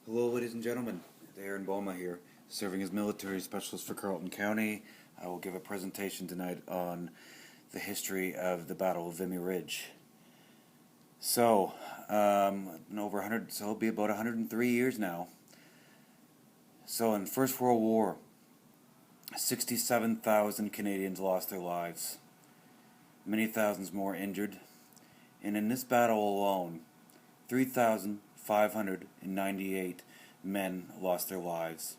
Hello, ladies and gentlemen. Aaron BOUMA here, serving as military specialist for Carleton County. I will give a presentation tonight on the history of the Battle of Vimy Ridge. So, over 100, so it'll be about 103 years now. So, in the First World War, 67,000 Canadians lost their lives, many thousands more injured, and in this battle alone, 3,598 men lost their lives,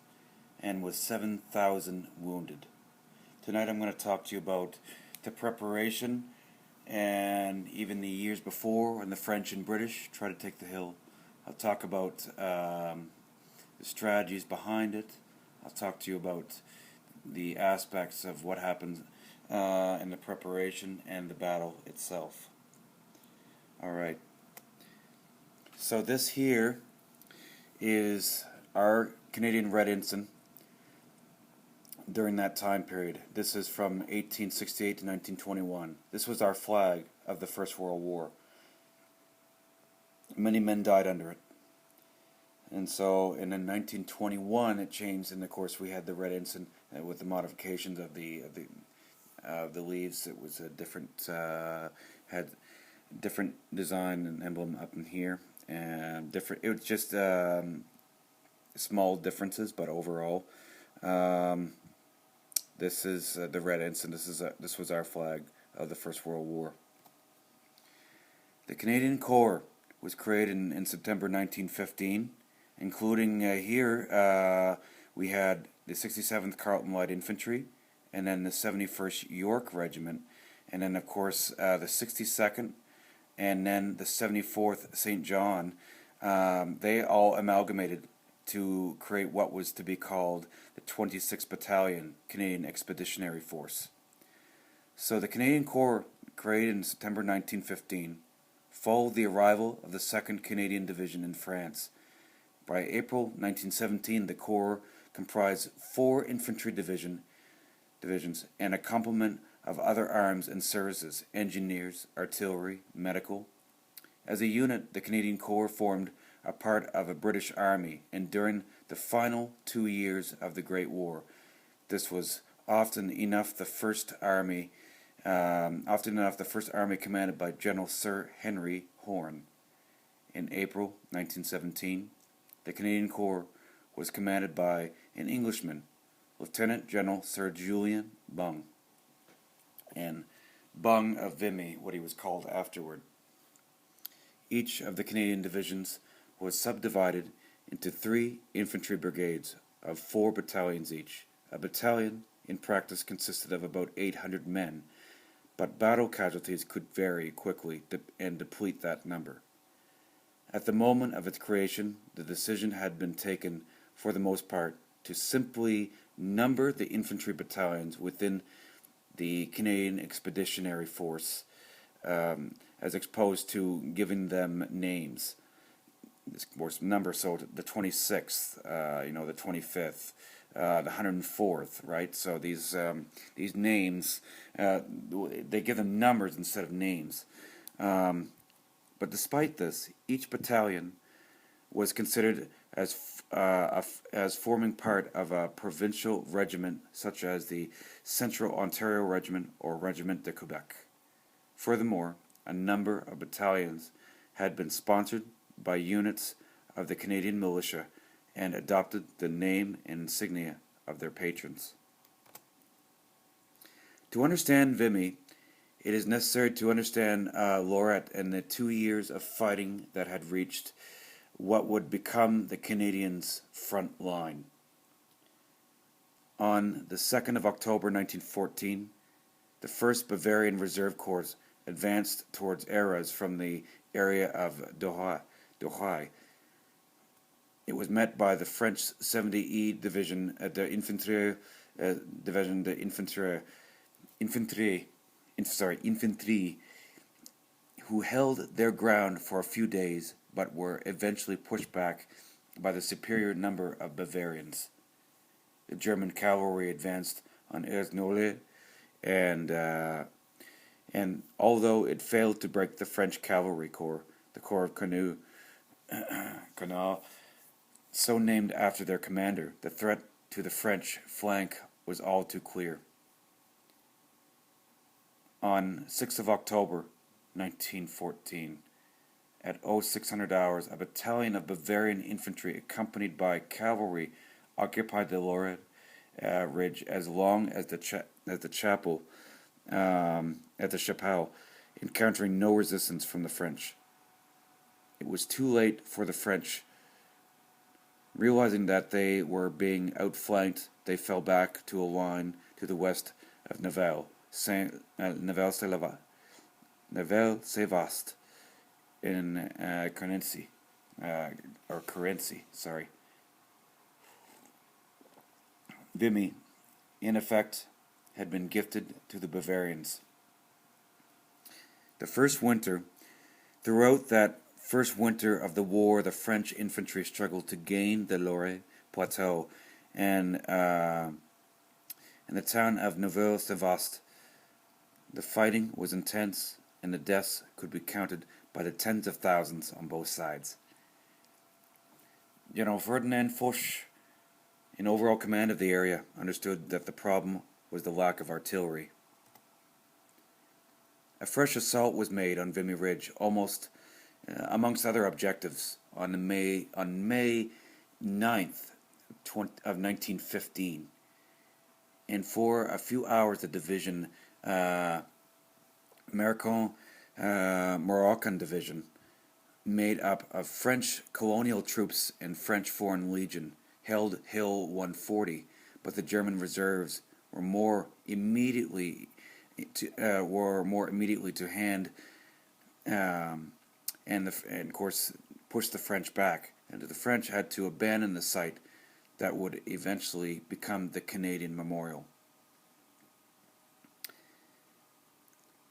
and with 7,000 wounded. Tonight I'm going to talk to you about the preparation and even the years before when the French and British tried to take the hill. I'll talk about the strategies behind it. I'll talk to you about the aspects of what happened in the preparation and the battle itself. Alright. So this here is our Canadian Red Ensign during that time period. This is from 1868 to 1921. This was our flag of the First World War. Many men died under it. And so, and in 1921 it changed, and of course we had the Red Ensign with the modifications of the leaves. It was a different, had different design and emblem up in here, and different. It was just small differences, but overall, this is the Red Ensign. This was our flag of the First World War. The Canadian Corps was created in September 1915, including here we had the 67th Carleton Light Infantry, and then the 71st York Regiment, and then of course the 62nd, and then the 74th St. John. They all amalgamated to create what was to be called the 26th Battalion, Canadian Expeditionary Force. So the Canadian Corps, created in September 1915, followed the arrival of the 2nd Canadian Division in France. By April 1917, the Corps comprised 4 infantry divisions and a complement of other arms and services: engineers, artillery, medical. As a unit, the Canadian Corps formed a part of a British Army, and during the final 2 years of the Great War, this was often enough the First Army commanded by General Sir Henry Horne. In April 1917, the Canadian Corps was commanded by an Englishman, Lieutenant General Sir Julian Byng, and Byng of Vimy, what he was called afterward. Each of the Canadian divisions was subdivided into 3 infantry brigades of 4 battalions each. A battalion in practice consisted of about 800 men, but battle casualties could vary quickly and deplete that number. At the moment of its creation, the decision had been taken, for the most part, to simply number the infantry battalions within the Canadian Expeditionary Force, as opposed to giving them names. This course number, so the 26th, the 25th, the 104th, right? So these names, they give them numbers instead of names. But despite this, each battalion was considered as forming part of a provincial regiment, such as the Central Ontario Regiment or Regiment de Quebec. Furthermore, a number of battalions had been sponsored by units of the Canadian militia and adopted the name and insignia of their patrons. To understand Vimy, it is necessary to understand Lorette and the 2 years of fighting that had reached what would become the Canadians' front line. On the 2nd of October 1914, the 1st Bavarian Reserve Corps advanced towards Arras from the area of Douai. It was met by the French 70E Division, the Infantry Division, the Infantry, who held their ground for a few days, but were eventually pushed back by the superior number of Bavarians. The German cavalry advanced on Erznole, and although it failed to break the French cavalry corps, the Corps of Canal so named after their commander, the threat to the French flank was all too clear. On 6th of October 1914, at 0600 hours, a battalion of Bavarian infantry accompanied by cavalry occupied the Red Ridge as long as the chapel at the Chapelle, encountering no resistance from the French. It was too late for the French. Realizing that they were being outflanked, they fell back to a line to the west of Nivelles-Sévaste in Carency. Vimy, in effect, had been gifted to the Bavarians. Throughout that first winter of the war, the French infantry struggled to gain the Loire plateau and the town of Nivelles-Sévaste. The fighting was intense, and the deaths could be counted by the tens of thousands on both sides. General Ferdinand Foch, in overall command of the area, understood that the problem was the lack of artillery. A fresh assault was made on Vimy Ridge, amongst other objectives, on May 9th of 1915. And for a few hours, the division, Moroccan Division, made up of French colonial troops and French Foreign Legion, held Hill 140, but the German reserves were more immediately to hand, and of course pushed the French back, and the French had to abandon the site that would eventually become the Canadian Memorial.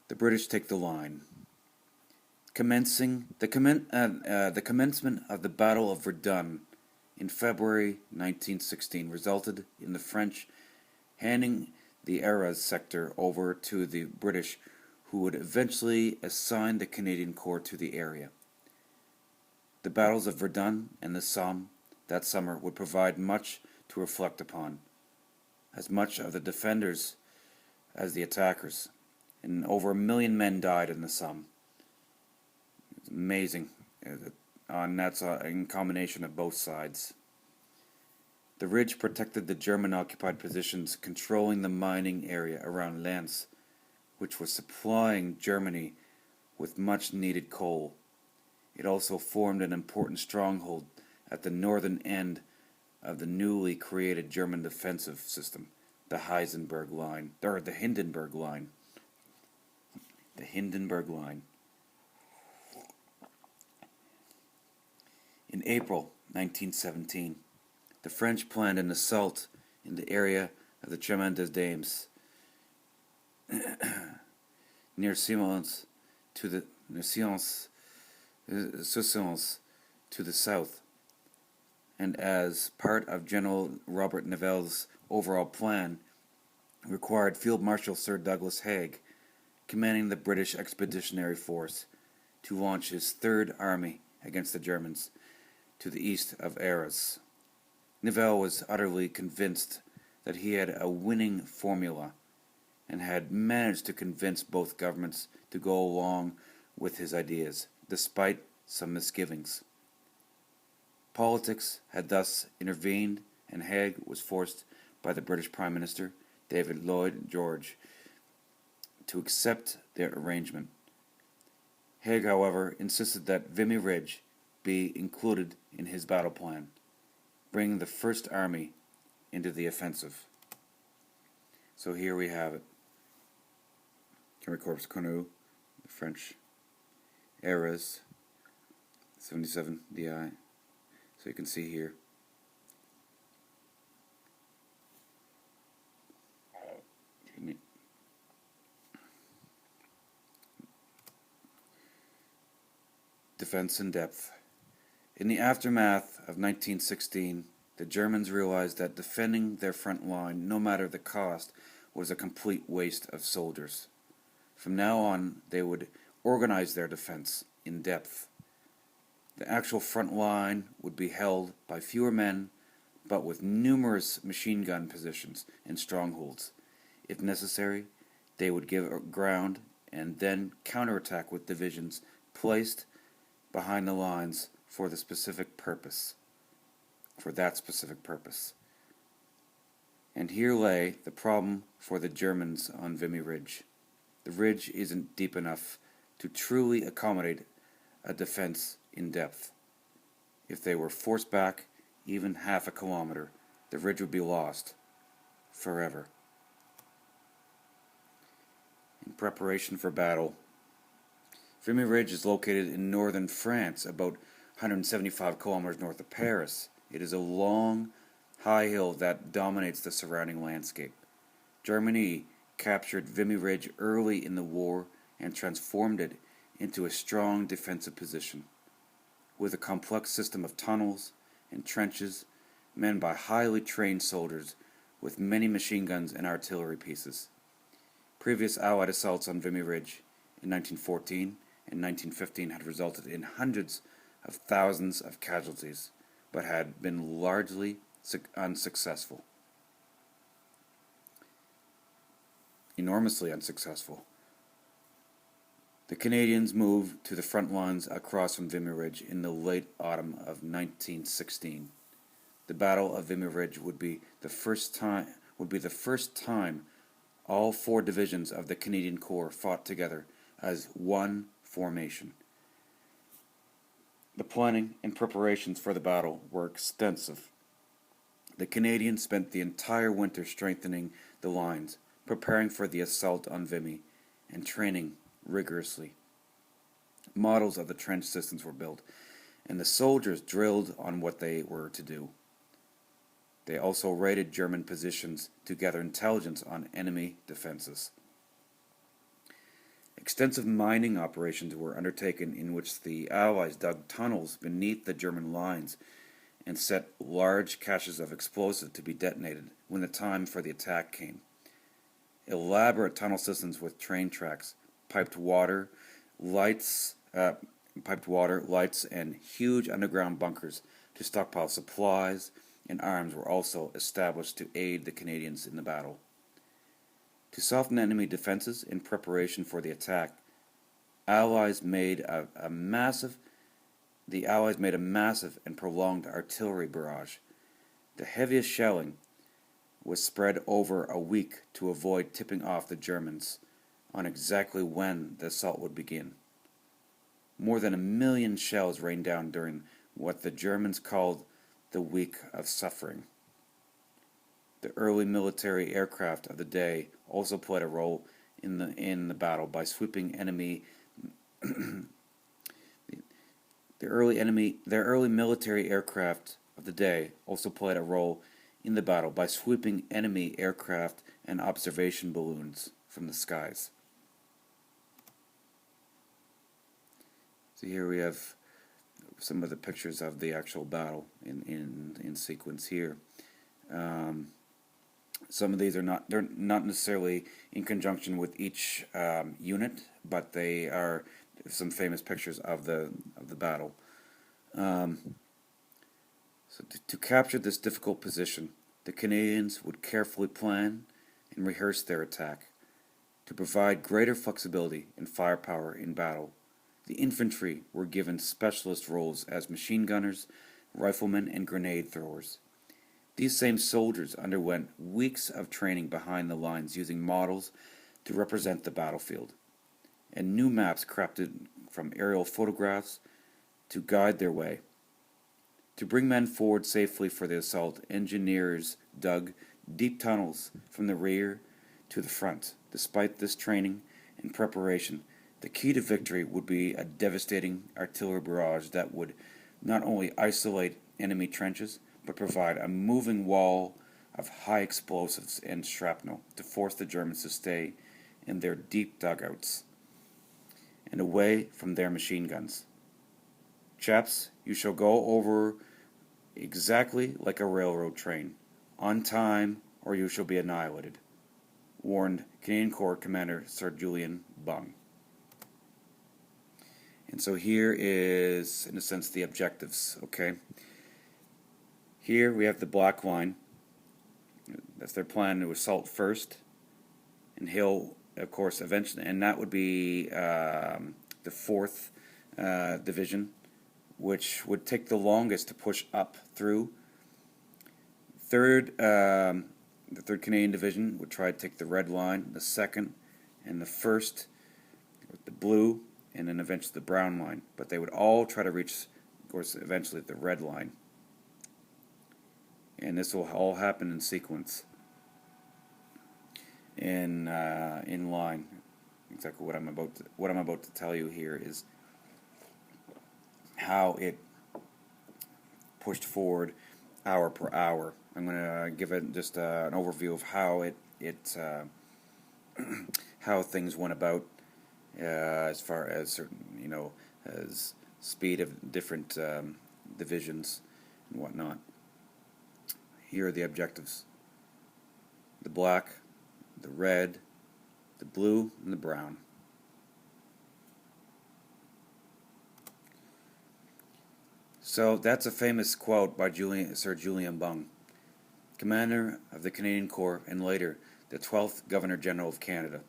The British take the line. The commencement of the Battle of Verdun in February 1916 resulted in the French handing the Arras sector over to the British, who would eventually assign the Canadian Corps to the area. The battles of Verdun and the Somme that summer would provide much to reflect upon, as much of the defenders as the attackers, and over 1 million men died in the Somme. It's amazing, and that's in combination of both sides. The ridge protected the German-occupied positions controlling the mining area around Lens, which was supplying Germany with much-needed coal. It also formed an important stronghold at the northern end of the newly created German defensive system, the Hindenburg Line. The Hindenburg Line. In April 1917, the French planned an assault in the area of the Chemin des Dames, near Soissons to the south, and as part of General Robert Nivelle's overall plan, required Field Marshal Sir Douglas Haig, commanding the British Expeditionary Force, to launch his Third Army against the Germans to the east of Arras. Nivelle was utterly convinced that he had a winning formula and had managed to convince both governments to go along with his ideas, despite some misgivings. Politics had thus intervened, and Haig was forced by the British Prime Minister, David Lloyd George, to accept their arrangement. Haig, however, insisted that Vimy Ridge be included in his battle plan, bringing the First Army into the offensive. So here we have it. Army Corps Connu, the French, Arras, 77 DI. So you can see here. Defense in depth. In the aftermath of 1916, the Germans realized that defending their front line, no matter the cost, was a complete waste of soldiers. From now on, they would organize their defense in depth. The actual front line would be held by fewer men, but with numerous machine gun positions and strongholds. If necessary, they would give ground and then counterattack with divisions placed behind the lines for that specific purpose. And here lay the problem for the Germans on Vimy Ridge. The ridge isn't deep enough to truly accommodate a defense in depth. If they were forced back even half a kilometer, the ridge would be lost forever. In preparation for battle, Vimy Ridge is located in northern France, about 175 kilometers north of Paris. It is a long, high hill that dominates the surrounding landscape. Germany captured Vimy Ridge early in the war and transformed it into a strong defensive position, with a complex system of tunnels and trenches manned by highly trained soldiers with many machine guns and artillery pieces. Previous Allied assaults on Vimy Ridge in 1914 and 1915 had resulted in hundreds of thousands of casualties, but had been largely unsuccessful. Enormously unsuccessful. The Canadians moved to the front lines across from Vimy Ridge in the late autumn of 1916. The Battle of Vimy Ridge would be the first time all four divisions of the Canadian Corps fought together as one formation. The planning and preparations for the battle were extensive. The Canadians spent the entire winter strengthening the lines, preparing for the assault on Vimy, and training rigorously. Models of the trench systems were built, and the soldiers drilled on what they were to do. They also raided German positions to gather intelligence on enemy defenses. Extensive mining operations were undertaken in which the Allies dug tunnels beneath the German lines and set large caches of explosive to be detonated when the time for the attack came. Elaborate tunnel systems with train tracks, piped water, lights, and huge underground bunkers to stockpile supplies and arms were also established to aid the Canadians in the battle. To soften enemy defenses in preparation for the attack, the Allies made a massive and prolonged artillery barrage. The heaviest shelling was spread over a week to avoid tipping off the Germans on exactly when the assault would begin. More than 1 million shells rained down during what the Germans called the Week of Suffering. The early military aircraft of the day also played a role in the battle by sweeping enemy their early military aircraft of the day also played a role in the battle by sweeping enemy aircraft and observation balloons from the skies. So here we have some of the pictures of the actual battle in sequence here. Some of these they're not necessarily in conjunction with each unit, but they are some famous pictures of the battle. So to capture this difficult position, the Canadians would carefully plan and rehearse their attack. To provide greater flexibility and firepower in battle, the infantry were given specialist roles as machine gunners, riflemen, and grenade throwers. These same soldiers underwent weeks of training behind the lines using models to represent the battlefield, and new maps crafted from aerial photographs to guide their way. To bring men forward safely for the assault, engineers dug deep tunnels from the rear to the front. Despite this training and preparation, the key to victory would be a devastating artillery barrage that would not only isolate enemy trenches, but provide a moving wall of high explosives and shrapnel to force the Germans to stay in their deep dugouts and away from their machine guns. Chaps, you shall go over exactly like a railroad train, on time, or you shall be annihilated, warned Canadian Corps Commander Sir Julian Bung. And so here is, in a sense, the objectives, okay? Here we have the black line. That's their plan to assault first, and he'll, of course, eventually, and that would be the 4th Division, which would take the longest to push up through. The 3rd Canadian Division would try to take the red line, the 2nd, and the 1st, the blue, and then eventually the brown line. But they would all try to reach, of course, eventually the red line. And this will all happen in sequence, in line. Exactly what I'm about to tell you here is how it pushed forward hour per hour. I'm going to give it just an overview of how how things went about as far as certain, as speed of different divisions and whatnot. Here are the objectives: the black, the red, the blue, and the brown. So that's a famous quote by Sir Julian Byng, commander of the Canadian Corps and later the 12th Governor General of Canada.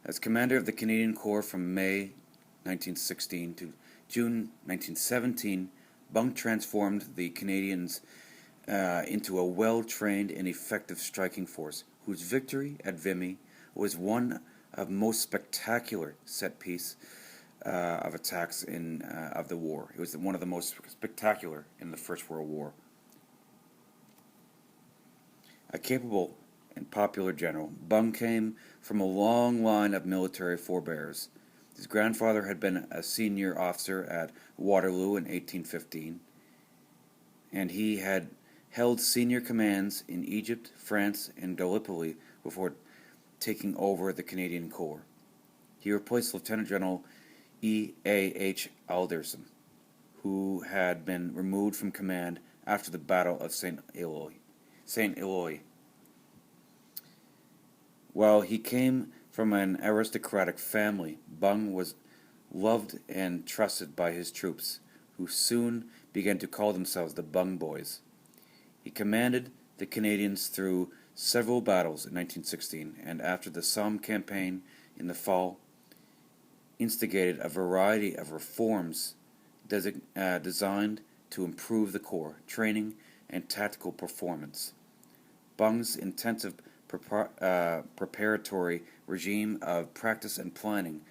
As commander of the Canadian Corps from May 1916 to June 1917, Byng transformed the Canadians into a well-trained and effective striking force, whose victory at Vimy was one of most spectacular set-piece of attacks of the war. It was one of the most spectacular in the First World War. A capable and popular general, Byng came from a long line of military forebears. His grandfather had been a senior officer at Waterloo in 1815, and he had held senior commands in Egypt, France, and Gallipoli before taking over the Canadian Corps. He replaced Lieutenant General E.A.H. Alderson, who had been removed from command after the Battle of St. Eloi. While he came from an aristocratic family, Byng was loved and trusted by his troops, who soon began to call themselves the Byng Boys. He commanded the Canadians through several battles in 1916, and after the Somme campaign in the fall, instigated a variety of reforms designed to improve the Corps training and tactical performance. Byng's intensive preparatory regime of practice and planning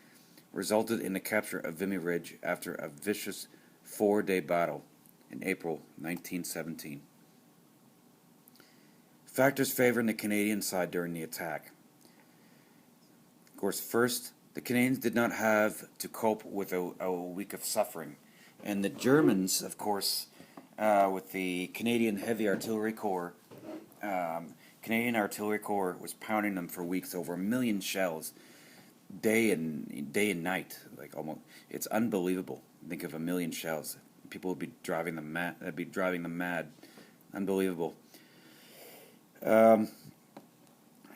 resulted in the capture of Vimy Ridge after a vicious 4-day battle in April 1917. Factors favoring the Canadian side during the attack. Of course, first, the Canadians did not have to cope with a week of suffering. And the Germans, of course, with the Canadian Heavy Artillery Corps, Canadian Artillery Corps was pounding them for weeks, over 1 million shells, day and night. Like, almost, it's unbelievable. Think of 1 million shells. People would be driving them mad. That'd be driving them mad. Unbelievable. Of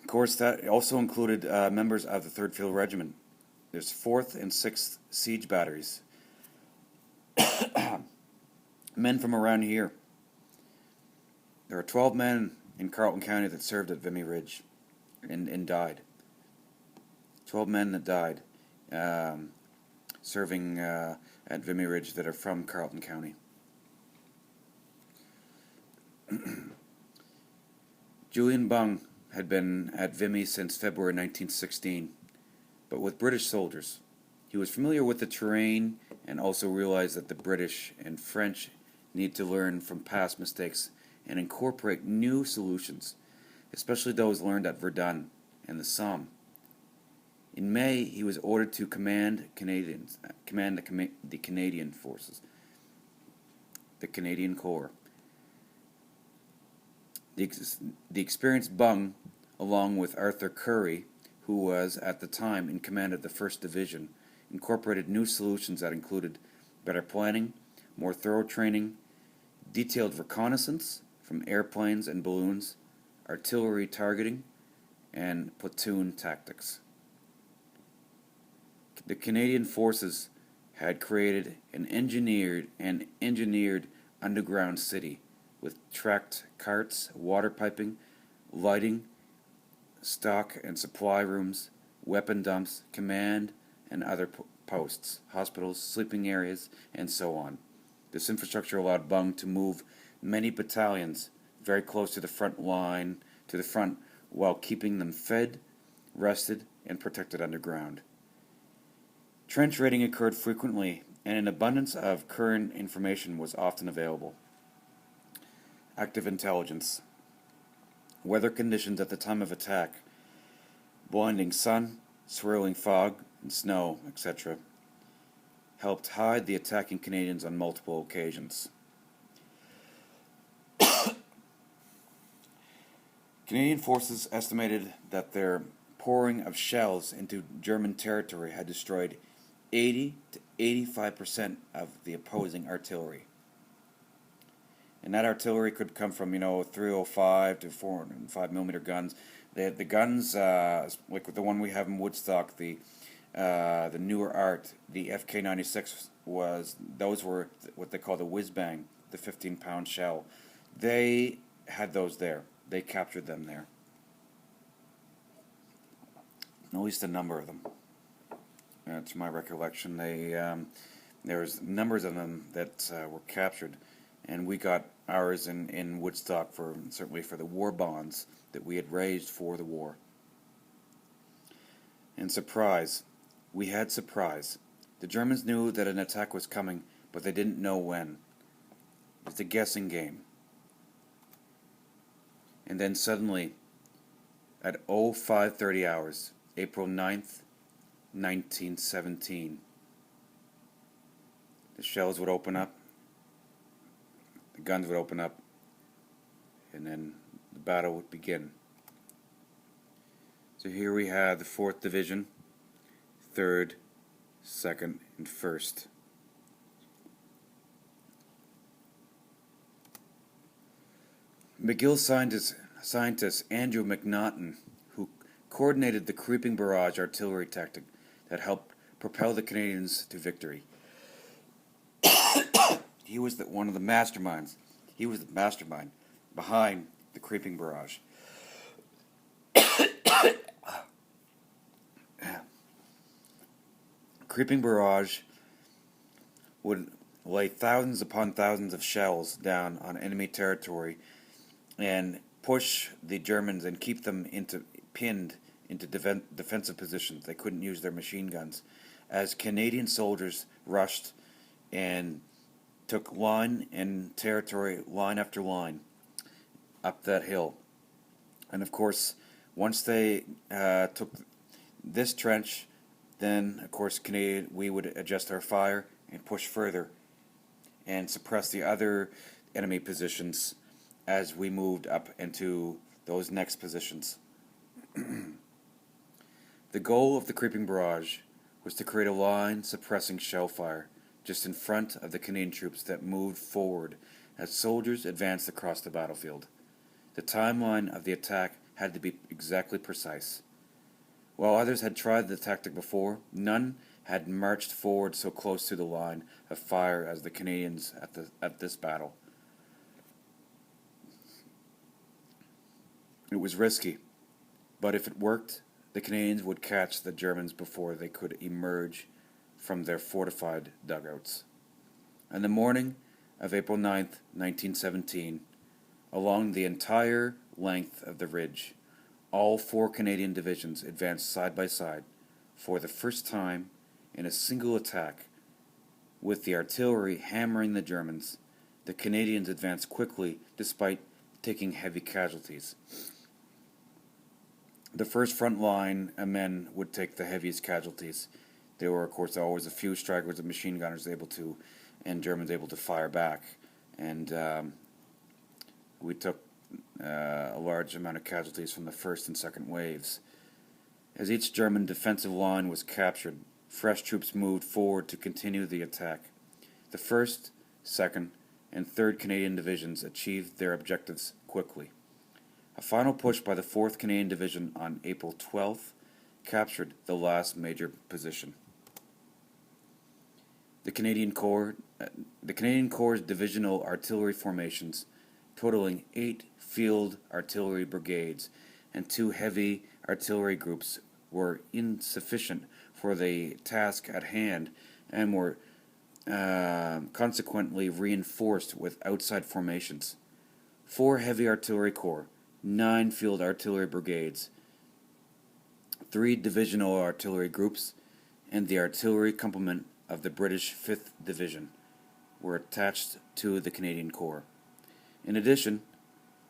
course, that also included members of the 3rd Field Regiment. There's 4th and 6th siege batteries. Men from around here. There are 12 men in Carleton County that served at Vimy Ridge and died. 12 men that died serving at Vimy Ridge that are from Carleton County. Julian Byng had been at Vimy since February 1916, but with British soldiers. He was familiar with the terrain and also realized that the British and French need to learn from past mistakes and incorporate new solutions, especially those learned at Verdun and the Somme. In May, he was ordered to command the Canadian forces, the Canadian Corps. The experienced Byng, along with Arthur Currie, who was at the time in command of the 1st Division, incorporated new solutions that included better planning, more thorough training, detailed reconnaissance from airplanes and balloons, artillery targeting, and platoon tactics. The Canadian forces had created an engineered underground city with tracked carts, water piping, lighting, stock and supply rooms, weapon dumps, command and other posts, hospitals, sleeping areas, and so on. This infrastructure allowed BOUMA to move many battalions very close to the front while keeping them fed, rested, and protected underground. Trench raiding occurred frequently, and an abundance of current information was often available. Active intelligence. Weather conditions at the time of attack, blinding sun, swirling fog, and snow, etc., helped hide the attacking Canadians on multiple occasions. Canadian forces estimated that their pouring of shells into German territory had destroyed 80 to 85% of the opposing artillery. And that artillery could come from, 305 to 405 millimeter guns. The guns, like the one we have in Woodstock, the newer art, the FK96 those were what they call the whiz bang, the 15-pound shell. They had those there. They captured them there. At least a number of them. To my recollection, there's numbers of them that were captured, and we got ours in Woodstock certainly for the war bonds that we had raised for the war. And surprise. We had surprise. The Germans knew that an attack was coming, but they didn't know when. It was a guessing game. And then suddenly, at 0530 hours, April 9th, 1917, the shells would open up, the guns would open up, and then the battle would begin. So here we have the 4th Division, 3rd, 2nd, and 1st. McGill scientist Andrew McNaughton, who coordinated the Creeping Barrage artillery tactic that helped propel the Canadians to victory. He was one of the masterminds. He was the mastermind behind the Creeping Barrage. Creeping Barrage would lay thousands upon thousands of shells down on enemy territory and push the Germans and keep them pinned into defensive positions. They couldn't use their machine guns. As Canadian soldiers rushed and took line and territory, line after line, up that hill. And of course, once they took this trench, then of course we would adjust our fire and push further and suppress the other enemy positions as we moved up into those next positions. The goal of the Creeping Barrage was to create a line suppressing shell fire just in front of the Canadian troops that moved forward as soldiers advanced across the battlefield. The timeline of the attack had to be exactly precise. While others had tried the tactic before, none had marched forward so close to the line of fire as the Canadians at this battle. It was risky, but if it worked, the Canadians would catch the Germans before they could emerge from their fortified dugouts. On the morning of April 9th, 1917, along the entire length of the ridge, all 4 Canadian divisions advanced side by side for the first time in a single attack. With the artillery hammering the Germans, the Canadians advanced quickly despite taking heavy casualties. The first front line of men would take the heaviest casualties. There were, of course, always a few stragglers of machine gunners and Germans able to fire back. And we took a large amount of casualties from the first and second waves. As each German defensive line was captured, fresh troops moved forward to continue the attack. The 1st, 2nd, and 3rd Canadian Divisions achieved their objectives quickly. A final push by the 4th Canadian Division on April 12th captured the last major position. The Canadian Corps, the Canadian Corps' divisional artillery formations, totaling 8 field artillery brigades and 2 heavy artillery groups, were insufficient for the task at hand and were consequently reinforced with outside formations. 4 heavy artillery corps, 9 field artillery brigades, 3 divisional artillery groups, and the artillery complement of the British 5th Division were attached to the Canadian Corps. In addition,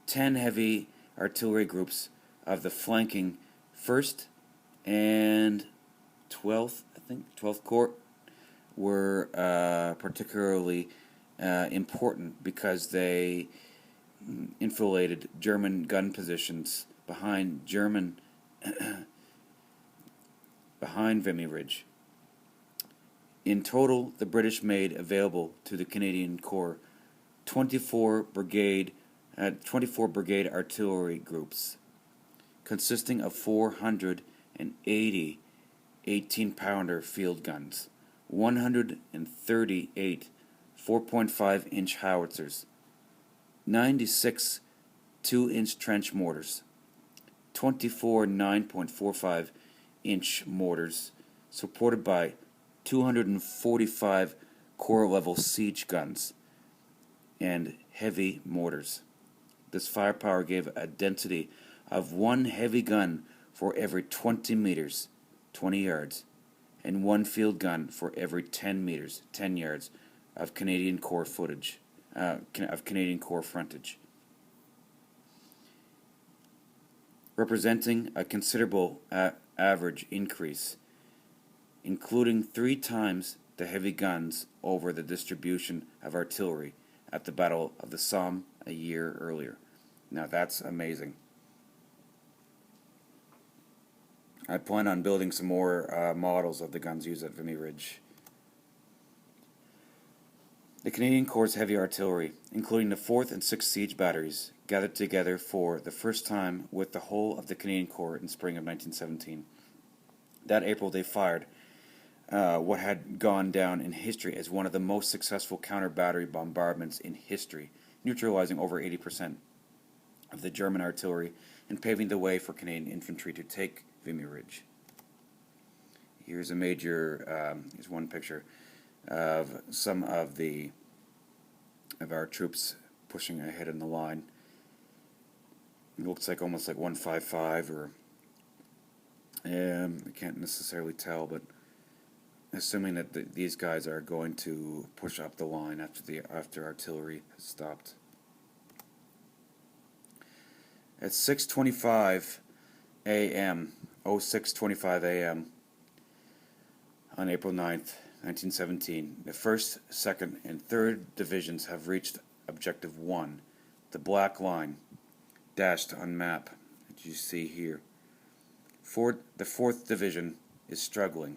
10 heavy artillery groups of the flanking 1st and 12th Corps were particularly important because they enfiladed German gun positions behind Vimy Ridge. In total, the British made available to the Canadian Corps 24 brigade artillery groups, consisting of 480 18-pounder field guns, 138 4.5-inch howitzers, 96 2-inch trench mortars, 24 9.45-inch mortars, supported by 245 corps-level siege guns, and heavy mortars. This firepower gave a density of 1 heavy gun for every 20 meters, 20 yards, and 1 field gun for every 10 meters, 10 yards, of Canadian Corps frontage. Representing a considerable average increase, including 3 times the heavy guns over the distribution of artillery at the Battle of the Somme a year earlier. Now that's amazing. I plan on building some more models of the guns used at Vimy Ridge. The Canadian Corps' heavy artillery, including the 4th and 6th Siege Batteries, gathered together for the first time with the whole of the Canadian Corps in spring of 1917. That April they fired what had gone down in history as one of the most successful counter-battery bombardments in history, neutralizing over 80% of the German artillery and paving the way for Canadian infantry to take Vimy Ridge. Here's here's one picture of some of our troops pushing ahead in the line. It looks like almost like 155, or I can't necessarily tell, but assuming that these guys are going to push up the line after artillery has stopped. At 6:25 a.m., 06:25 a.m. on April 9th, 1917, the 1st, 2nd, and 3rd Divisions have reached Objective 1, the black line dashed on map that you see here. The 4th Division is struggling.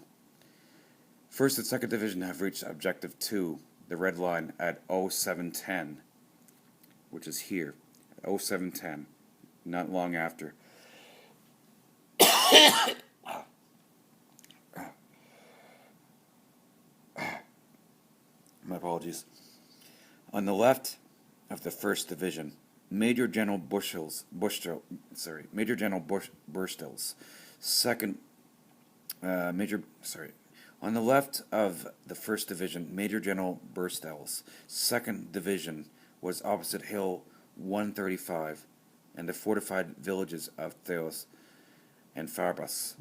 1st and 2nd Division have reached Objective 2, the red line, at 0710, which is here, at 0710, not long after. My apologies. On the left of the 1st Division, Major General Burstill's second on the left of the 1st Division, Major General Burstill's 2nd Division was opposite Hill 135 and the fortified villages of Theos and Farbas.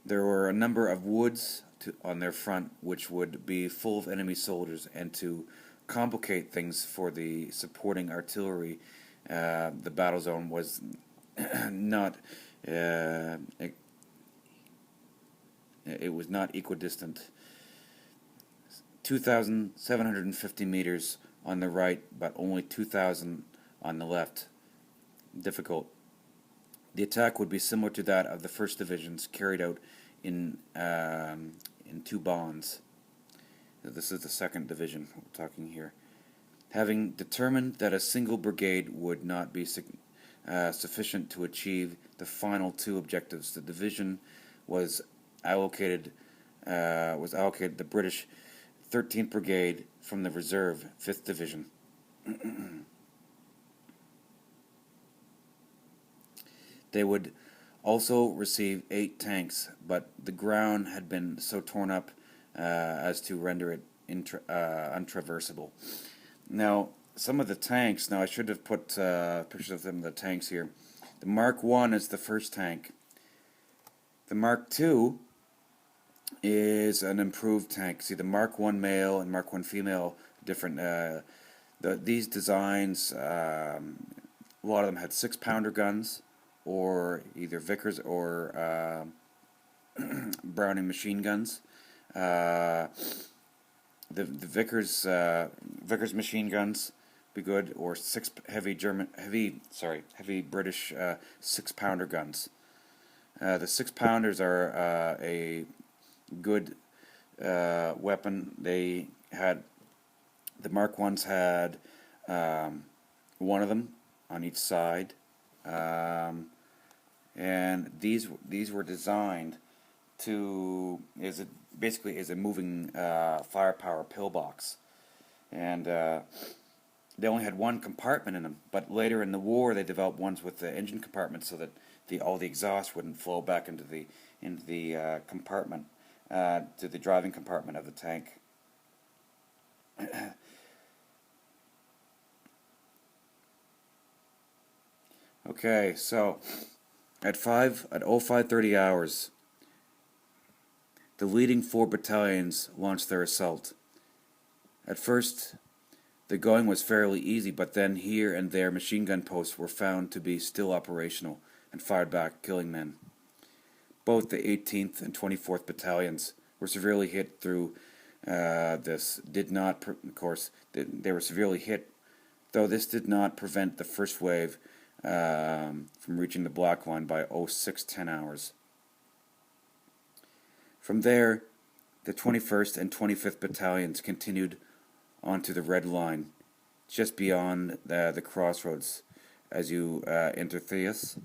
There were a number of woods on their front which would be full of enemy soldiers, and to complicate things for the supporting artillery, the battle zone was not it was not equidistant. 2,750 meters on the right, but only 2,000 on the left. Difficult. The attack would be similar to that of the 1st Divisions, carried out in 2 bonds. This is the 2nd Division we're talking here. Having determined that a single brigade would not be sufficient to achieve the final 2 objectives, the division was allocated the British 13th Brigade from the reserve 5th Division. They would also receive 8 tanks, but the ground had been so torn up as to render it untraversable. Now, some of the tanks, now I should have put pictures of them, the tanks here. The Mark I is the first tank. The Mark II is an improved tank. See, the Mark I male and Mark I female, different. These designs, a lot of them had 6-pounder guns, or either Vickers or Browning machine guns. The Vickers machine guns be good, or heavy British 6-pounder guns. The 6-pounders are a good weapon. They had the Mark I's had one of them on each side, and these were designed to basically is a moving firepower pillbox, and they only had one compartment in them. But later in the war, they developed ones with the engine compartment so that all the exhaust wouldn't flow back into the compartment, to the driving compartment of the tank. Okay, so at 05:30 hours, the leading 4 battalions launched their assault. At first, the going was fairly easy, but then here and there machine gun posts were found to be still operational and fired back, killing men. Both the 18th and 24th battalions were severely hit through this. Of course, they were severely hit, though this did not prevent the first wave from reaching the black line by 06:10 hours. From there, the 21st and 25th battalions continued onto the red line, just beyond the crossroads as you enter Theus.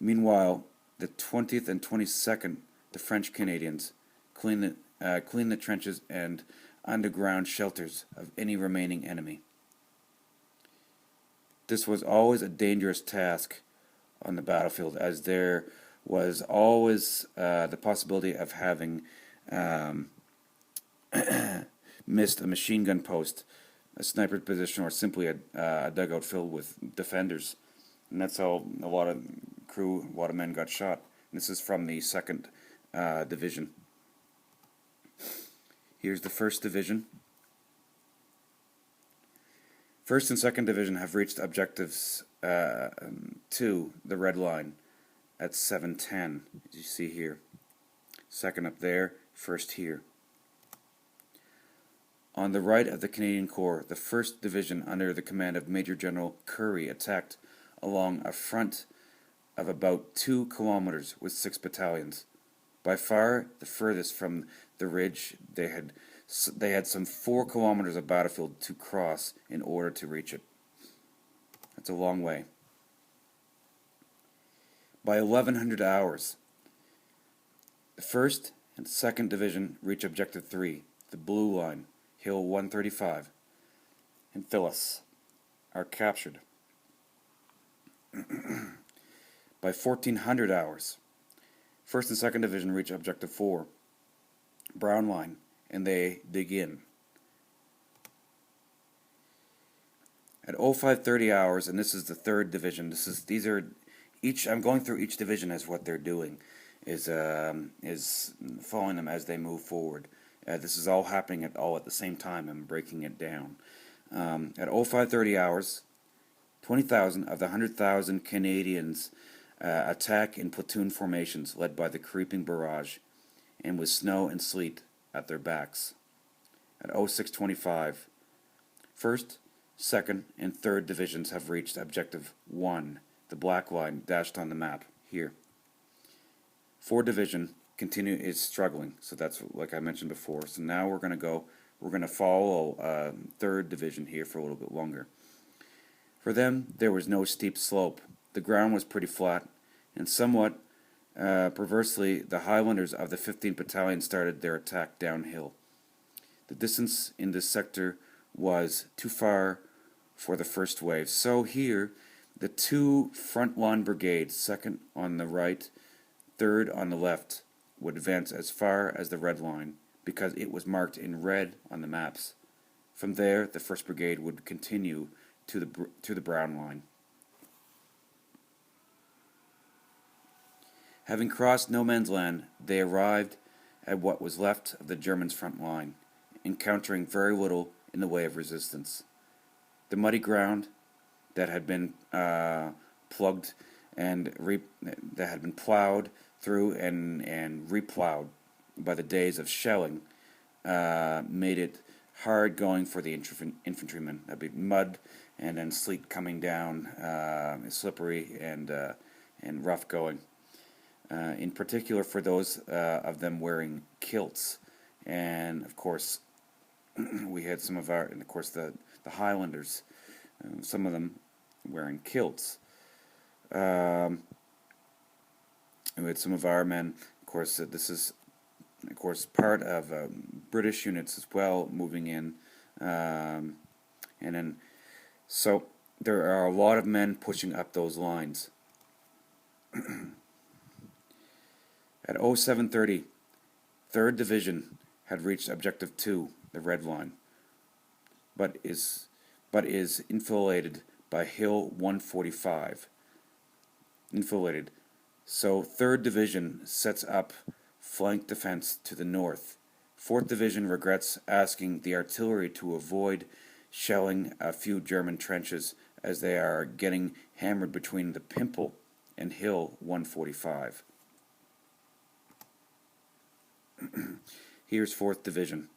Meanwhile, the 20th and 22nd, the French Canadians, clean the trenches and underground shelters of any remaining enemy. This was always a dangerous task on the battlefield, as there was always the possibility of having missed a machine gun post, a sniper's position, or simply a dugout filled with defenders. And that's how a lot of men got shot. And this is from the 2nd Division. Here's the 1st Division. 1st and 2nd Division have reached objectives to the red line at 7:10, as you see here. 2nd up there, 1st here. On the right of the Canadian Corps, the 1st Division, under the command of Major General Currie, attacked along a front of about 2 kilometers with 6 battalions. By far the furthest from the ridge, they had some 4 kilometers of battlefield to cross in order to reach it. That's a long way. By 1100 hours, the 1st and 2nd Division reach Objective 3, the Blue Line, Hill 135, and Phyllis, are captured. By 1400 hours, 1st and 2nd Division reach Objective 4, Brown Line, and they dig in. At 05:30 hours, and this is the 3rd Division. I'm going through each division as what they're doing is following them as they move forward. This is all happening at the same time. I'm breaking it down. At 05:30 hours, 20,000 of the 100,000 Canadians attack in platoon formations led by the Creeping Barrage, and with snow and sleet at their backs. At 06:25, 1st, 2nd, and 3rd Divisions have reached Objective 1, the black line dashed on the map here. 4th Division is struggling, so that's like I mentioned before. So now we're going to follow 3rd Division here for a little bit longer. For them, there was no steep slope. The ground was pretty flat, and somewhat perversely, the Highlanders of the 15th Battalion started their attack downhill. The distance in this sector was too far for the first wave, so here the two front-line brigades, 2nd on the right, 3rd on the left, would advance as far as the red line, because it was marked in red on the maps. From there, the 1st Brigade would continue to the brown line. Having crossed no man's land, they arrived at what was left of the Germans' front line, encountering very little in the way of resistance. The muddy ground that had been plugged and that had been plowed through and replowed by the days of shelling made it hard going for the infantrymen. That'd be mud and then sleet coming down, slippery and rough going. In particular for those of them wearing kilts, and of course we had some of our, and of course the Highlanders, some of them wearing kilts. We had some of our men, of course. This is, of course, part of British units as well moving in, and then so there are a lot of men pushing up those lines. At 0730, 3rd Division had reached Objective 2, the red line, but is enfiladed by Hill 145. Enfiladed. So 3rd Division sets up flank defense to the north. 4th Division regrets asking the artillery to avoid shelling a few German trenches as they are getting hammered between the Pimple and Hill 145. Here's 4th Division.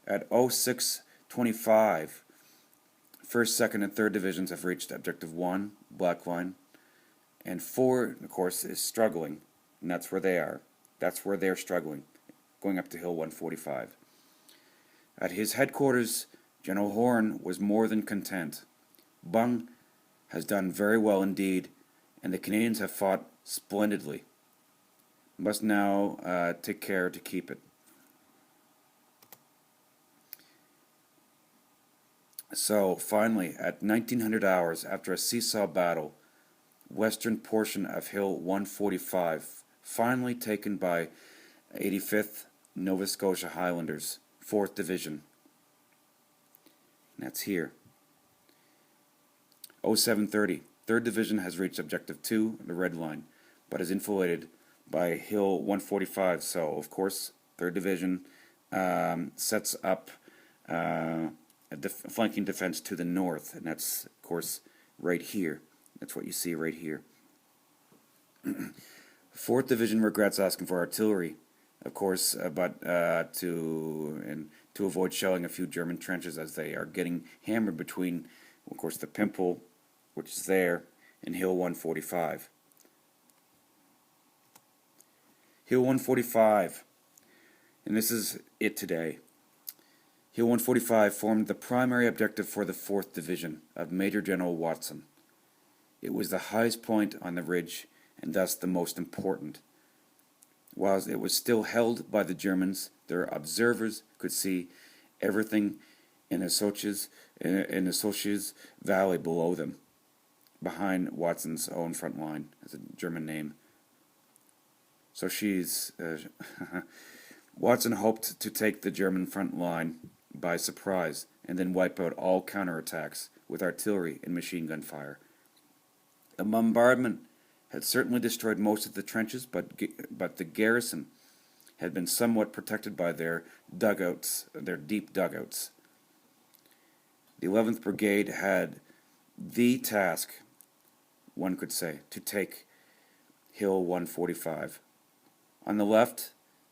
At 0625, 1st, 2nd, and 3rd Divisions have reached Objective 1, Black Line, and 4, of course, is struggling, and that's where they are. That's where they're struggling, going up to Hill 145. At his headquarters, General Horn was more than content. Bung has done very well indeed, and the Canadians have fought splendidly. Must now take care to keep it. So, finally, at 1900 hours after a seesaw battle, western portion of Hill 145, finally taken by 85th Nova Scotia Highlanders, 4th Division. And that's here. 0730, 3rd Division has reached Objective 2, the red line, but is enfiladed by Hill 145. So, of course, 3rd Division sets up a flanking defense to the north, and that's, of course, right here. That's what you see right here. 4th Division regrets asking for artillery, of course, but to avoid shelling a few German trenches as they are getting hammered between, of course, the Pimple, which is there, and Hill 145. Hill 145, and this is it today. Hill 145 formed the primary objective for the 4th Division of Major General Watson. It was the highest point on the ridge and thus the most important. Whilst it was still held by the Germans, their observers could see everything in the Soches Valley below them, behind Watson's own front line, as a German name. So Watson hoped to take the German front line by surprise and then wipe out all counterattacks with artillery and machine gun fire. The bombardment had certainly destroyed most of the trenches, but the garrison had been somewhat protected by their dugouts, their deep dugouts. The 11th Brigade had the task, one could say, to take Hill 145. On the left,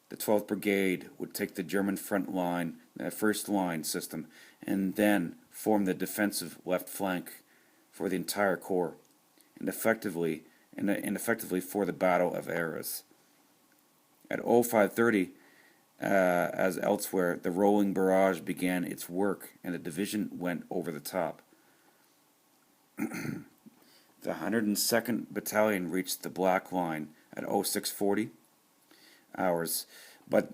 the 12th Brigade would take the German front line, the first line system, and then form the defensive left flank for the entire corps, and effectively for the Battle of Arras. At 0530, as elsewhere, the rolling barrage began its work, and the division went over the top. The 102nd Battalion reached the Black Line at 0640 hours, but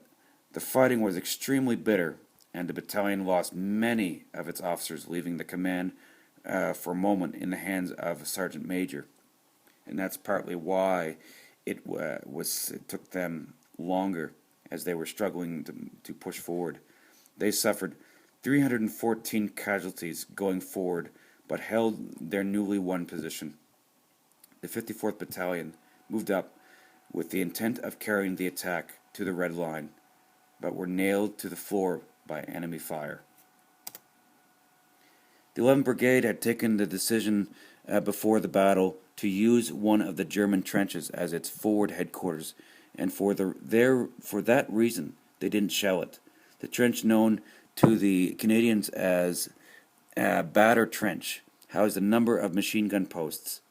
the fighting was extremely bitter, and the battalion lost many of its officers, leaving the command for a moment in the hands of a sergeant major. And that's partly why it took them longer, as they were struggling to push forward. They suffered 314 casualties going forward, but held their newly won position. The 54th Battalion moved up with the intent of carrying the attack to the Red Line, but were nailed to the floor by enemy fire. The 11th Brigade had taken the decision before the battle to use one of the German trenches as its forward headquarters, and for that reason they didn't shell it. The trench, known to the Canadians as Batter Trench, housed a number of machine gun posts,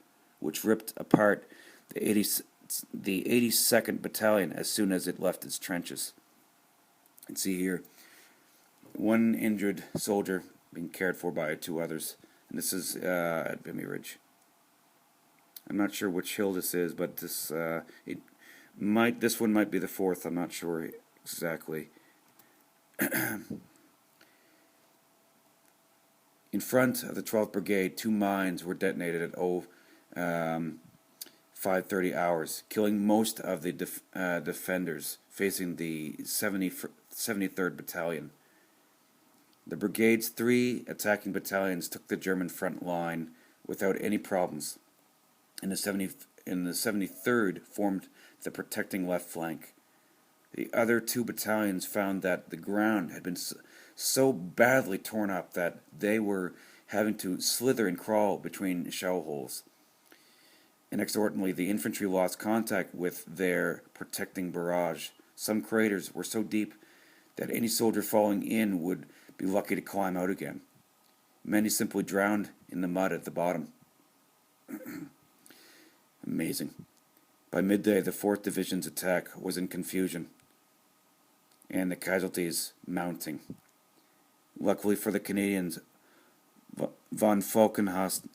which ripped apart the 82nd Battalion as soon as it left its trenches. You can see here one injured soldier being cared for by two others, and this is at Vimy Ridge. I'm not sure which hill this is, but this one might be the 4th. I'm not sure exactly. In front of the 12th Brigade, 2 mines were detonated at 5:30 hours, killing most of the defenders facing the 73rd Battalion. The brigade's 3 attacking battalions took the German front line without any problems, and the 73rd formed the protecting left flank. The other 2 battalions found that the ground had been so badly torn up that they were having to slither and crawl between shell holes. Inexorably, the infantry lost contact with their protecting barrage. Some craters were so deep that any soldier falling in would be lucky to climb out again. Many simply drowned in the mud at the bottom. Amazing. By midday, the 4th Division's attack was in confusion, and the casualties mounting. Luckily for the Canadians, von Falkenhausen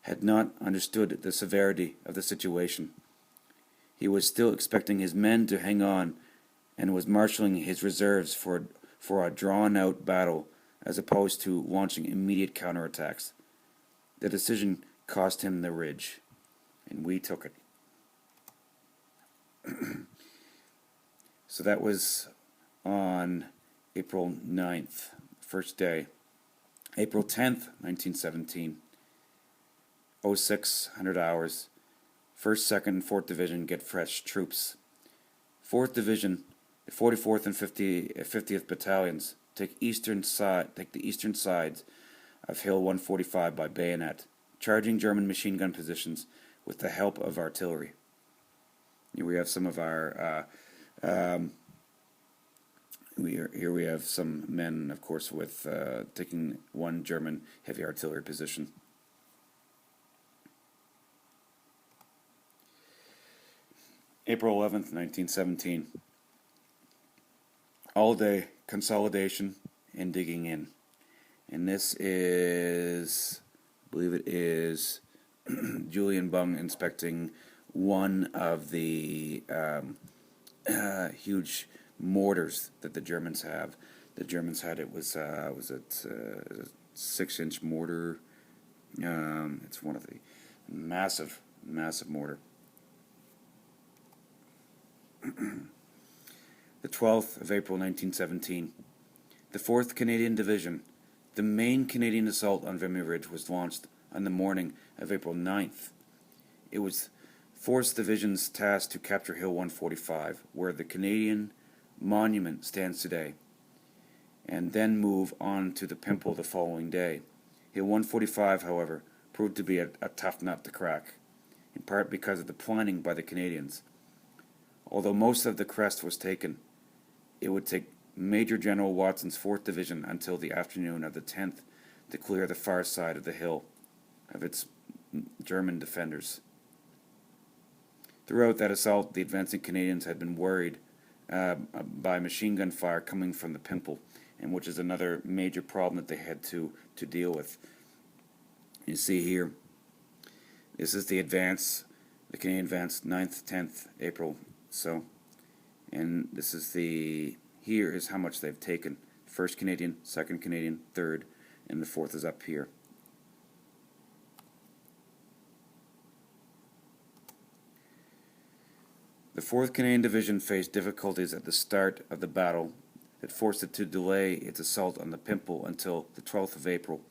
had not understood the severity of the situation. He was still expecting his men to hang on, and was marshalling his reserves for a drawn-out battle, as opposed to launching immediate counterattacks. The decision cost him the ridge, and we took it. So that was on April 9th, first day. April 10th, 1917, 0600 hours. 1st, 2nd, and 4th Division get fresh troops. 4th Division, the 44th and 50th Battalions take the eastern sides of Hill 145 by bayonet, charging German machine gun positions with the help of artillery. Here we have some of our here we have some men, of course, with taking one German heavy artillery position. April 11th, 1917. All day consolidation and digging in. And this is, I believe it is, Julian Bung inspecting one of the huge mortars that the Germans have. The Germans had it was a 6-inch mortar. It's one of the massive mortar. The 12th of April 1917. The 4th Canadian Division, the main Canadian assault on Vimy Ridge, was launched on the morning of April 9th. It was 4th Division's task to capture Hill 145, where the Canadian monument stands today, and then move on to the Pimple the following day. Hill 145, however, proved to be a tough nut to crack, in part because of the planning by the Canadians. Although most of the crest was taken, it would take Major General Watson's 4th Division until the afternoon of the 10th to clear the far side of the hill of its German defenders. Throughout that assault, the advancing Canadians had been worried by machine gun fire coming from the Pimple, and which is another major problem that they had to deal with. You see here, this is the advance, the Canadian advance, 9th, 10th April. So, and this is here is how much they've taken. 1st Canadian, 2nd Canadian, 3rd, and the 4th is up here. The 4th Canadian Division faced difficulties at the start of the battle that forced it to delay its assault on the Pimple until the 12th of April.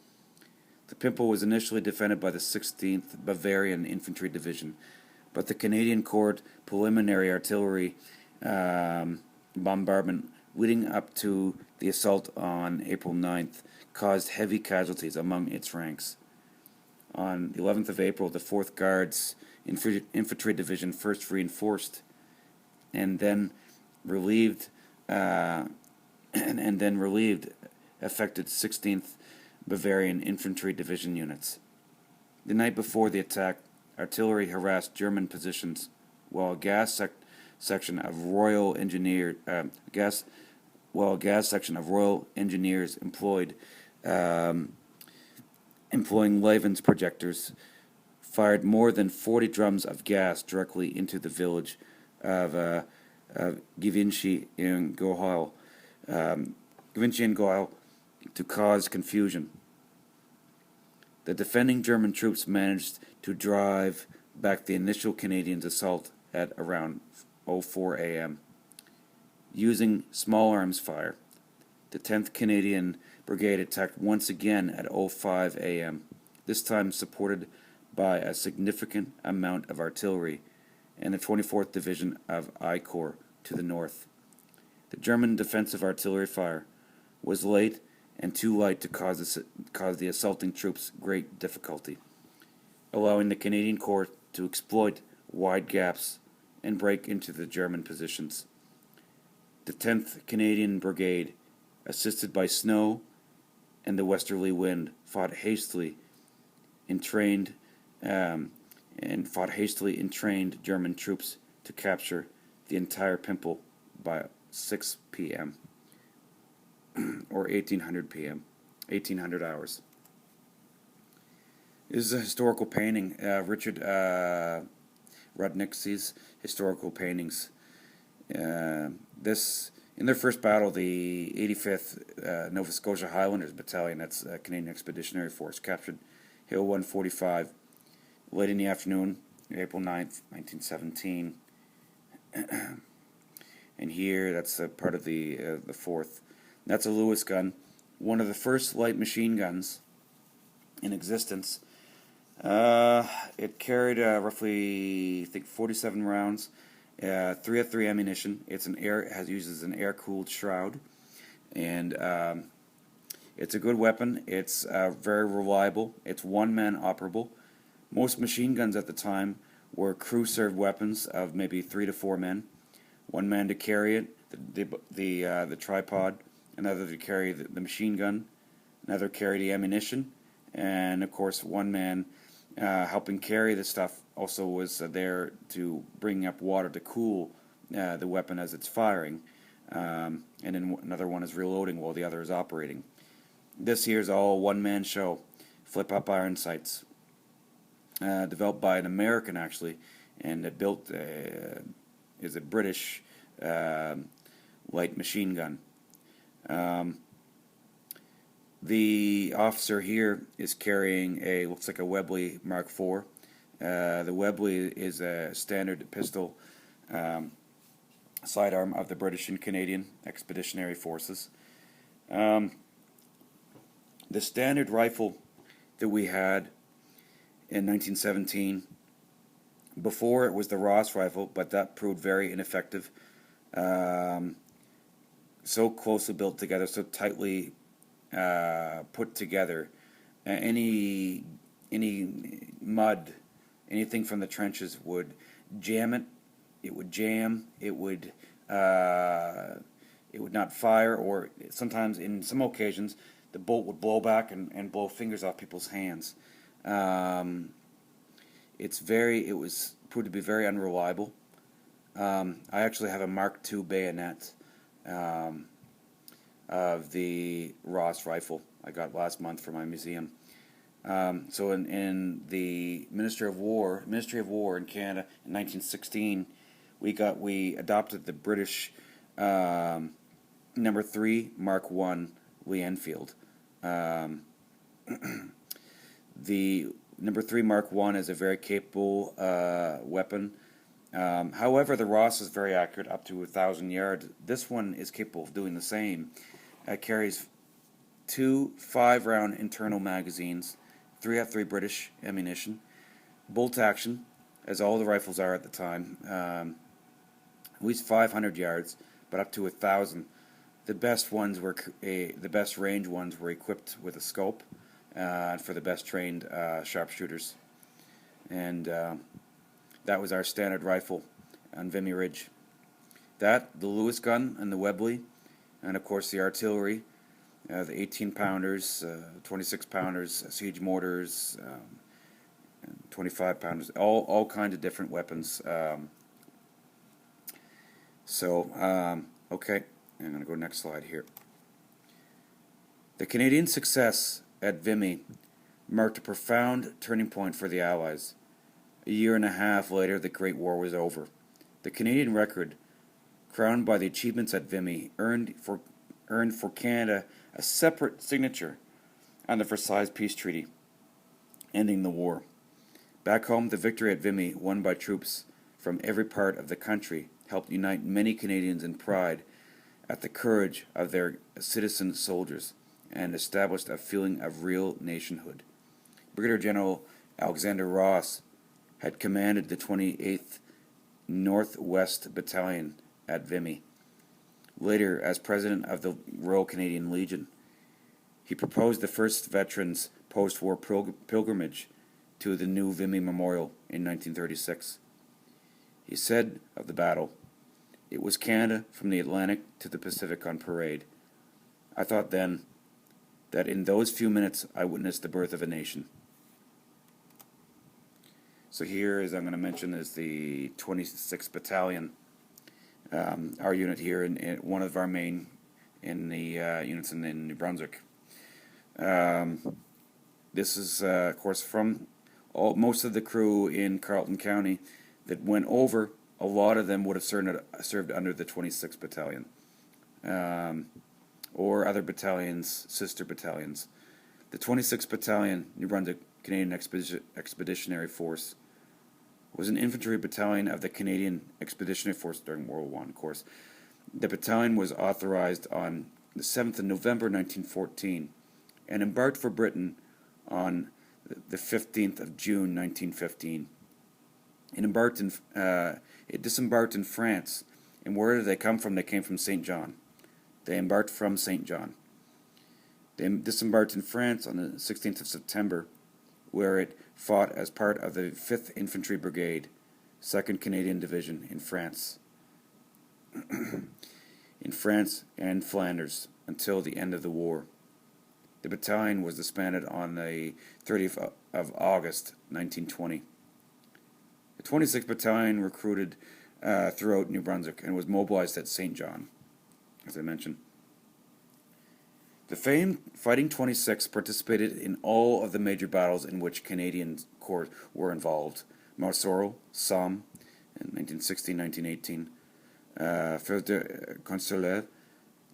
The Pimple was initially defended by the 16th Bavarian Infantry Division, but the Canadian Corps preliminary artillery bombardment leading up to the assault on April 9th caused heavy casualties among its ranks. On the 11th of April, the 4th Guards Infantry Division first reinforced and then relieved affected 16th Bavarian Infantry Division units. The night before the attack, artillery harassed German positions, while a gas section of Royal Engineers employing Leven's projectors fired more than 40 drums of gas directly into the village of Givenchy in Gohal, to cause confusion. The defending German troops managed to drive back the initial Canadian assault at around 04 a.m. Using small arms fire, the 10th Canadian Brigade attacked once again at 05 a.m., this time supported by a significant amount of artillery and the 24th Division of I Corps to the north. The German defensive artillery fire was late and too light to cause the assaulting troops great difficulty, allowing the Canadian Corps to exploit wide gaps and break into the German positions. The 10th Canadian Brigade, assisted by snow and the westerly wind, fought hastily in trained German troops to capture the entire Pimple by 6 p.m. or 1800 hours. This is a historical painting. Richard Rudnick's historical paintings. This, in their first battle, the 85th Nova Scotia Highlanders Battalion, that's Canadian Expeditionary Force, captured Hill 145 late in the afternoon, April 9th, 1917. And here, that's part of the 4th. That's a Lewis gun, one of the first light machine guns in existence. It carried roughly, I think, 47 rounds, 3-3 ammunition. Uses an air-cooled shroud, and it's a good weapon. It's very reliable. It's one-man operable. Most machine guns at the time were crew-served weapons of maybe 3 to 4 men. One man to carry it, the tripod, another to carry the machine gun, another carry the ammunition, and of course one man helping carry the stuff also was there to bring up water to cool the weapon as it's firing, and then another one is reloading while the other is operating. This here is all one-man show. Flip-up iron sights, developed by an American actually, and it built is a British light machine gun. The officer here is carrying looks like a Webley Mark IV. The Webley is a standard pistol sidearm of the British and Canadian Expeditionary Forces. The standard rifle that we had in 1917, before it was the Ross rifle, but that proved very ineffective. So closely built together, so tightly put together. Any mud, anything from the trenches would jam it. It would jam. It would not fire, or sometimes, in some occasions, the bolt would blow back and blow fingers off people's hands. It was proved to be very unreliable. I actually have a Mark II bayonet of the Ross rifle I got last month for my museum. So in the Ministry of War in Canada in 1916, we adopted the British number 3 Mark 1 Lee Enfield. The number 3 Mark 1 is a very capable weapon. However, the Ross is very accurate, up to 1,000 yards. This one is capable of doing the same. It carries 2 5-round internal magazines, 3 British ammunition, bolt action, as all the rifles are at the time, at least 500 yards, but up to 1,000. The best range ones were equipped with a scope for the best trained sharpshooters, and that was our standard rifle on Vimy Ridge. The Lewis gun and the Webley, and of course the artillery, the 18-pounders, 26-pounders, siege mortars, 25-pounders, all kinds of different weapons. Okay, I'm going to go next slide here. The Canadian success at Vimy marked a profound turning point for the Allies. A year and a half later, the Great War was over. The Canadian record, crowned by the achievements at Vimy, earned for Canada a separate signature on the Versailles Peace Treaty, ending the war. Back home, the victory at Vimy, won by troops from every part of the country, helped unite many Canadians in pride at the courage of their citizen soldiers, and established a feeling of real nationhood. Brigadier General Alexander Ross had commanded the 28th Northwest Battalion at Vimy. Later, as president of the Royal Canadian Legion, he proposed the first veterans' post-war pilgrimage to the new Vimy Memorial in 1936. He said of the battle, "It was Canada from the Atlantic to the Pacific on parade. I thought then that in those few minutes I witnessed the birth of a nation." So here, as I'm going to mention, is the 26th Battalion. Our unit here, in one of our main in the units in New Brunswick. This is, of course, from most of the crew in Carleton County that went over. A lot of them would have served under the 26th Battalion, or other battalions, sister battalions. The 26th Battalion, New Brunswick Canadian Expeditionary Force, was an infantry battalion of the Canadian Expeditionary Force during World War I, of course. The battalion was authorized on the 7th of November 1914 and embarked for Britain on the 15th of June 1915. It disembarked in France, and where did they come from? They came from St. John. They embarked from St. John. They disembarked in France on the 16th of September, where it fought as part of the 5th Infantry Brigade, 2nd Canadian Division in France. In France and Flanders until the end of the war. The battalion was disbanded on the 30th of August 1920. The 26th Battalion recruited throughout New Brunswick and was mobilized at St. John, as I mentioned. The famed Fighting 26 participated in all of the major battles in which Canadian corps were involved. Marceau, Somme, in 1916-1918, Feu de Consulet,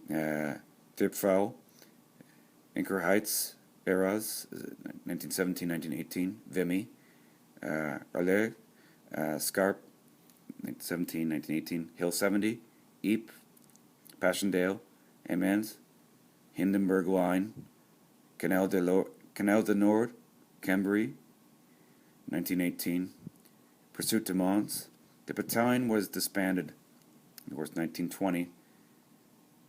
Thiepval, Anchor Heights, Arras, 1917-1918, Vimy, Arles, Scarpe, 1917-1918, Hill 70, Ypres, Passchendaele, Amiens, Hindenburg Line, Canal du Nord, Cambrai, 1918, Pursuit de Mons. The battalion was disbanded, of course, 1920.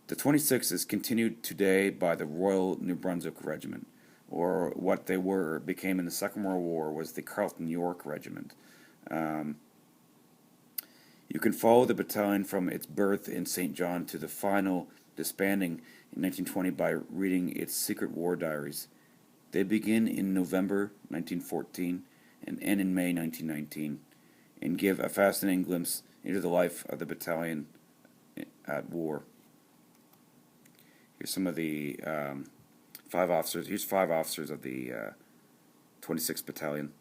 The 26th is continued today by the Royal New Brunswick Regiment, or what they became in the Second World War was the Carleton York Regiment. You can follow the battalion from its birth in St. John to the final disbanding in 1920 by reading its secret war diaries. They begin in November 1914 and end in May 1919, and give a fascinating glimpse into the life of the battalion at war. Here's some of the 5 officers. Here's 5 officers of the 26th Battalion.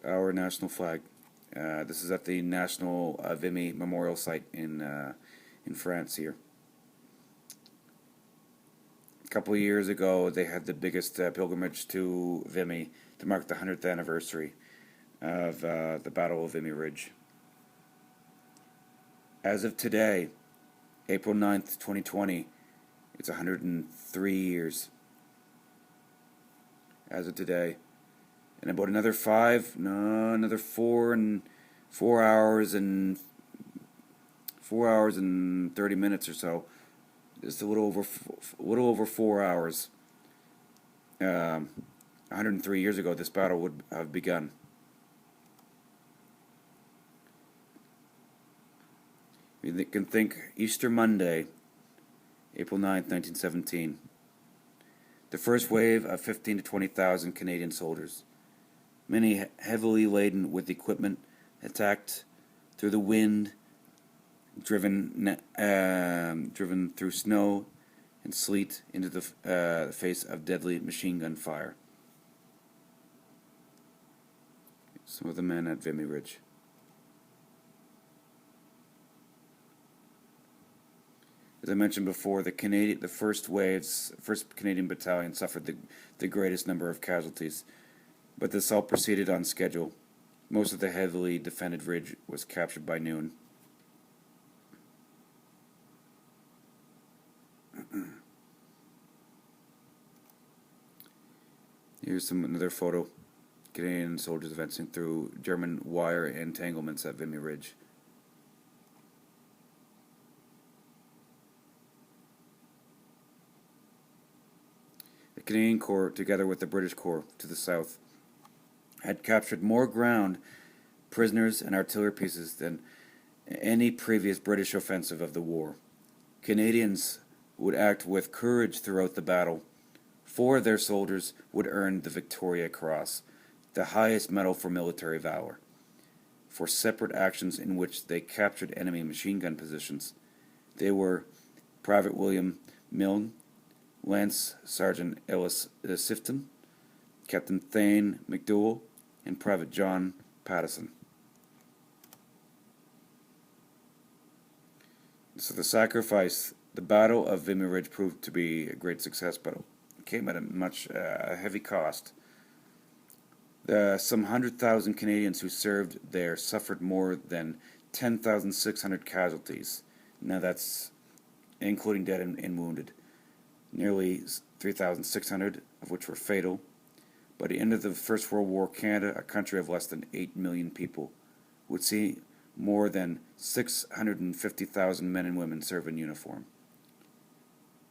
Our national flag. This is at the National Vimy Memorial Site in France here. A couple of years ago, they had the biggest pilgrimage to Vimy to mark the 100th anniversary of the Battle of Vimy Ridge. As of today, April 9th, 2020, it's 103 years. As of today. In about another 4 hours and 30 minutes or so. Just a little over 4 hours. 103 years ago, this battle would have begun. You can think Easter Monday, April 9th, 1917. The first wave of 15 to 20,000 Canadian soldiers, many heavily laden with equipment, attacked through the wind, driven through snow and sleet into the face of deadly machine gun fire. Some of the men at Vimy Ridge. As I mentioned before, the first Canadian Battalion suffered the greatest number of casualties, but the assault proceeded on schedule. Most of the heavily defended ridge was captured by noon. Here's another photo. Canadian soldiers advancing through German wire entanglements at Vimy Ridge. The Canadian Corps, together with the British Corps to the south, had captured more ground, prisoners, and artillery pieces than any previous British offensive of the war. Canadians would act with courage throughout the battle. 4 of their soldiers would earn the Victoria Cross, the highest medal for military valor, for separate actions in which they captured enemy machine gun positions. They were Private William Milne, Lance Sergeant Ellis Sifton, Captain Thane McDowell, and Private John Pattison. So the Battle of Vimy Ridge proved to be a great success, but it came at a much heavy cost. Some 100,000 Canadians who served there suffered more than 10,600 casualties. Now that's including dead and wounded. Nearly 3,600 of which were fatal. By the end of the First World War, Canada, a country of less than 8 million people, would see more than 650,000 men and women serve in uniform.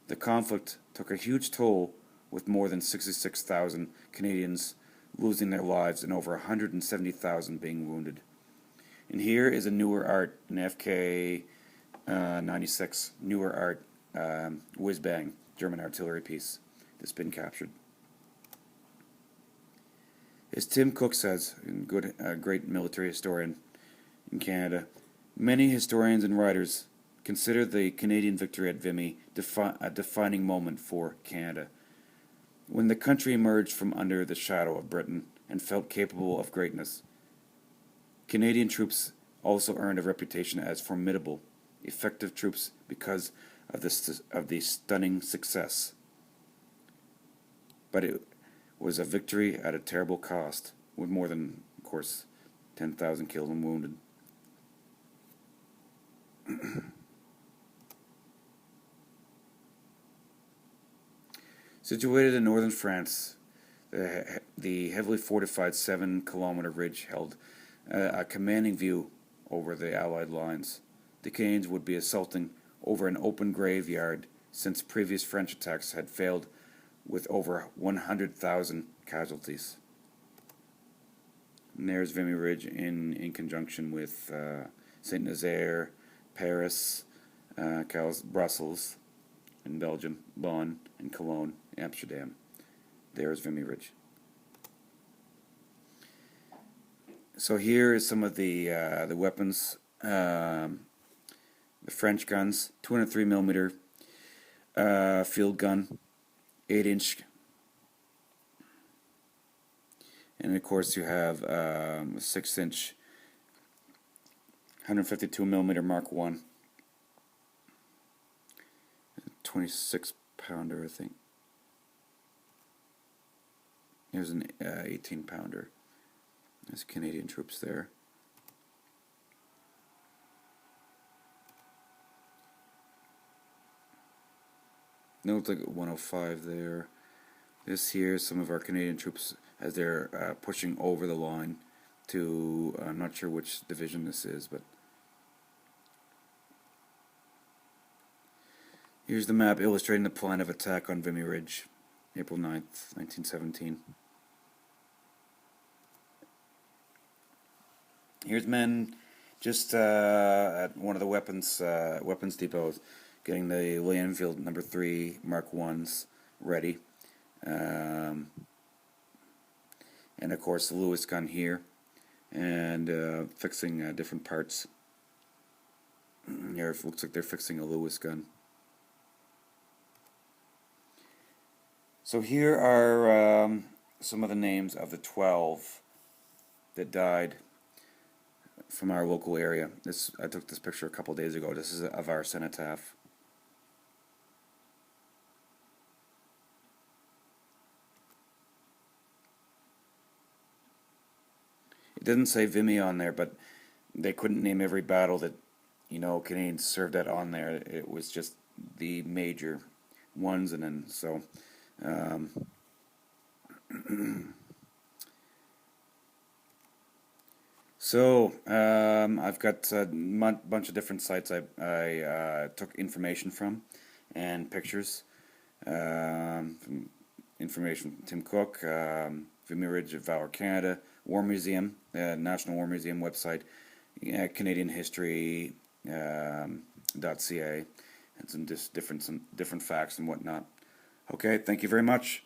The conflict took a huge toll, with more than 66,000 Canadians losing their lives and over 170,000 being wounded. And here is a newer art, an FK 96 newer art whiz bang German artillery piece that's been captured. As Tim Cook says, a great military historian in Canada, many historians and writers consider the Canadian victory at Vimy a defining moment for Canada. When the country emerged from under the shadow of Britain and felt capable of greatness, Canadian troops also earned a reputation as formidable, effective troops because of the stunning success. But it was a victory at a terrible cost, with more than, of course, 10,000 killed and wounded. Situated in northern France, the heavily fortified 7-kilometer ridge held a commanding view over the Allied lines. The Canadians would be assaulting over an open graveyard since previous French attacks had failed, with over 100,000 casualties. And there's Vimy Ridge in conjunction with Saint-Nazaire, Paris, Brussels in Belgium, Bonn, and Cologne, Amsterdam. There's Vimy Ridge. So here is some of the weapons that the French guns, 203 millimeter field gun, 8-inch, and of course you have a 6-inch 152 millimeter Mark 1, 26 pounder, I think. Here's an 18 pounder. There's Canadian troops there. No, it's like 105 there. This here is some of our Canadian troops as they're pushing over the line to, I'm not sure which division this is, but here's the map illustrating the plan of attack on Vimy Ridge, April 9th, 1917. Here's men just at one of the weapons depots, getting the Lee Enfield number 3 Mark 1s ready, and of course the Lewis gun here, and fixing different parts. Here it looks like they're fixing a Lewis gun. So here are some of the names of the 12 that died from our local area. I took this picture a couple days ago. This is of our cenotaph. It didn't say Vimy on there, but they couldn't name every battle that, you know, Canadians served at on there. It was just the major ones, and then so I've got a bunch of different sites I took information from, and pictures. From information from Tim Cook, Vimy Ridge of Valor Canada, War Museum, National War Museum website, Canadian History .ca, and some different facts and whatnot. Okay, thank you very much.